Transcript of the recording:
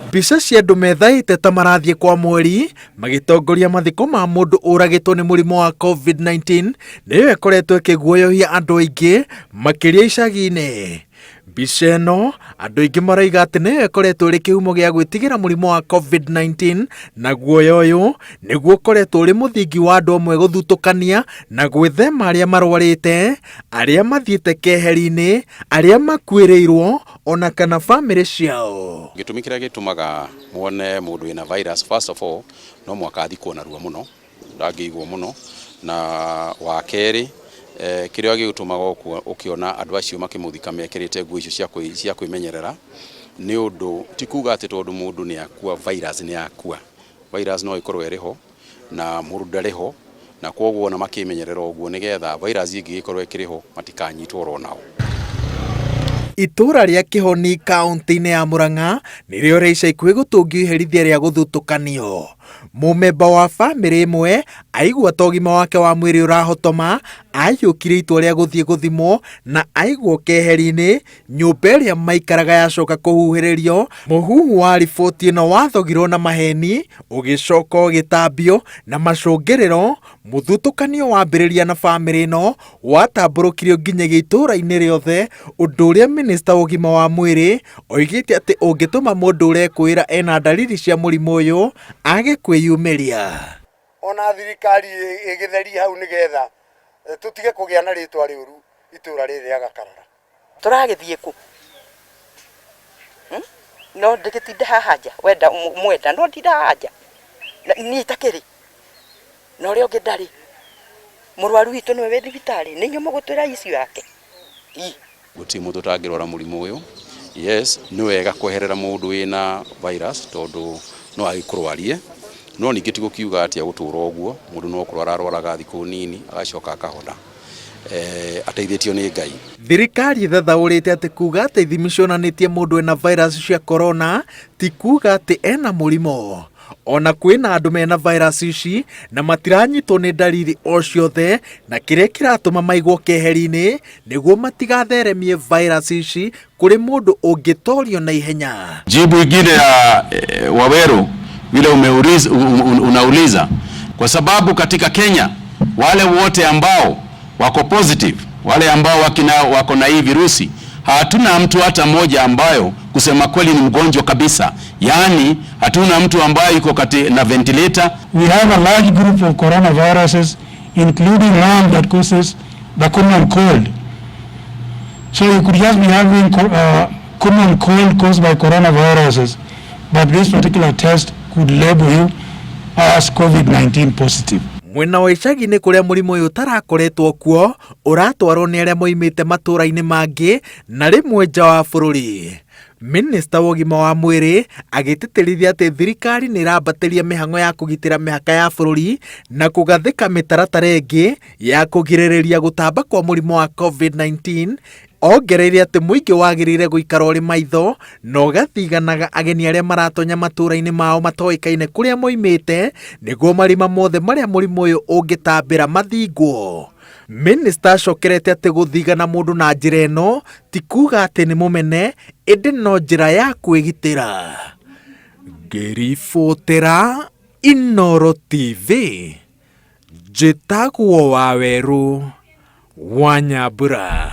Mbica cia andũ methaĩte ta marathiĩ kwa mweri magĩtongoria mathiko ma mũndũ ũragĩtwo nĩ mũrimũ wa COVID-19 nĩyo ĩkoretwo ĩkĩguoyohia andũ aingĩ makĩria icagi-inĩ. Mbica ĩno andũ aingĩ maroiga atĩ nĩyo ĩkoretwo ĩrĩ kĩhumo gĩa gwĩtigĩra mũrimũ wa COVID-19, na guoya ũyũ nĩguo ũkoretwo ũrĩ mũthingi wa andũ amwe gũthutũkania na gwĩthema arĩa marwarĩte, arĩa mathiĩte keheri-inĩ, arĩa makuĩrĩirwo ona kana bamĩrĩ ciao. Gĩtũmi kĩrĩa gĩtũmaga muone mũndũ wĩna virus, first of all, no mwaka athikwo narua mũno, ndangĩigwo mũno, na wa kerĩ kĩrĩa gĩgũtũmaga ũkĩona andũ acio makĩmũthika mekĩrĩte nguo icio cia kwĩmenyerera nĩ ũndũ ti kuga atĩ tondũ mũndũ nĩ akua virus nĩ akua. Virus no ĩkorwo ĩrĩ ho na mũndũ ndarĩ ho, na kwoguo ona makĩmenyerera ũguo nĩgetha virus ingĩ ĩkorwo ĩkĩrĩ ho matikanyitwo oro nao. Itũra rĩa Kĩhoni kaunti-inĩ ya Murang'a nĩrĩo rĩa ica ikuhĩ gũtũngio iherithia rĩa gũthutũkanio. Mũmemba wa bamĩrĩ ĩmwe aigua ta ũgima wake wa mwĩrĩ ũrahotoma, aiyũkire itua rĩa gũthiĩ gũthimwo na aigwo keheri-inĩ, nyũmba ĩrĩa maikaraga yacoka kũhuhĩrĩrio. Mũhuhu wa riboti ĩno wathogirwo na maheni, ũgĩcoka ũgĩtambio na macũngĩrĩro. Mũthutũkanio wambĩrĩria na bamĩrĩ ĩno watambũrũkirio nginyagia itũra-inĩ rĩothe, ũndũ ũrĩa minista wa ũgima wa mwĩrĩ oigĩte atĩ ũngĩtũma mũndũ ũrekwĩra ena ndariri cia mũrimũ ũyũ age kwĩyumĩria. Ona thirikari ĩgĩtheria hau nĩgetha tũtige kũgĩa na rĩtwa rĩũru itũra rĩrĩ rĩa Gakarara. Tũragĩthiĩ kũ? No ndĩgĩtinde haha nja, wenda mwenda no ndinde haha nja. Niĩ itakĩrĩ. Na ũrĩa ũngĩ ndarĩ. Mũrwaru witũ nĩwe wĩ thibitarĩ, nĩ inyuĩ mũgũtwĩra icio yake. Gũtirĩ mũndũ ũtangĩrwara mũrimũ ũyũ. Yes, nĩ wega kweherera mũndũ wĩna virus tondũ no agĩkũrwarie, no ningĩ ti gũkiuga atĩ agũtũũra ũguo. Mũndũ no kũrwara arwaraga thikũ nini agacoka akahona, ateithĩtio nĩ Ngai. Thirikari ithathaũrĩte atĩ kuga atĩ ithimi cionanĩtie mũndũ ena virus cia corona ti kuga atĩ ena mũrimũ. Ona kwĩna andũ mena virus ici na matiranyitwo nĩ ndariri o ciothe, na kĩrĩa kĩratũma maigwo keheri-inĩ nĩguo matigatheremie virus ici kũrĩ mũndũ ũngĩtorio na ihenya. Jibu ingine ya Waweru vile unauliza, kwa katika Kenya wale wote ambao wako positive, wale ambao wako na hii virusi, hatuna mtu hata mmoja ambayo kusema kweli ni mgonjwa kabisa. Yani hatuna mtu ambaye yuko na ventilator. We have a large group of coronaviruses, including one that causes the common cold. So you could just be having common cold caused by coronaviruses, but this particular test could label you as COVID-19 positive. Mwena wa icagi-inĩ kũrĩa mũrimũ ũyũ ũtarakoretwo kuo, ũratwarwo nĩ arĩa moimĩte matũra-inĩ mangĩ na rĩmwe nja wa bũrũri. Minista wa ũgima wa mwĩrĩ agĩtĩtĩrithia atĩ thirikari nĩ ĩrambatĩria mĩhang'o ya kũgitĩra mĩhaka ya bũrũri na kũgathĩka mĩtaratara ĩngĩ ya kũgirĩrĩria gũtamba kwa mũrimũ wa COVID-19. Ongereire atĩ mũingĩ wagĩrĩire gũikara ũrĩ maitho na ũgathiganaga ageni arĩa maratonya matũra-inĩ mao matoĩkaine kũrĩa moimĩte, nĩguo marima mothe marĩa mũrimũ ũyũ ũngĩtambĩra mathingwo. Minista acokerete atĩ gũthigana mũndũ na njĩra ĩno ti kuga atĩ nĩ mũmene, ĩndĩ no njĩra ya kwĩgitĩra. Ngĩribotera Inooro TV, njĩtagwo Waweru wa Nyambura.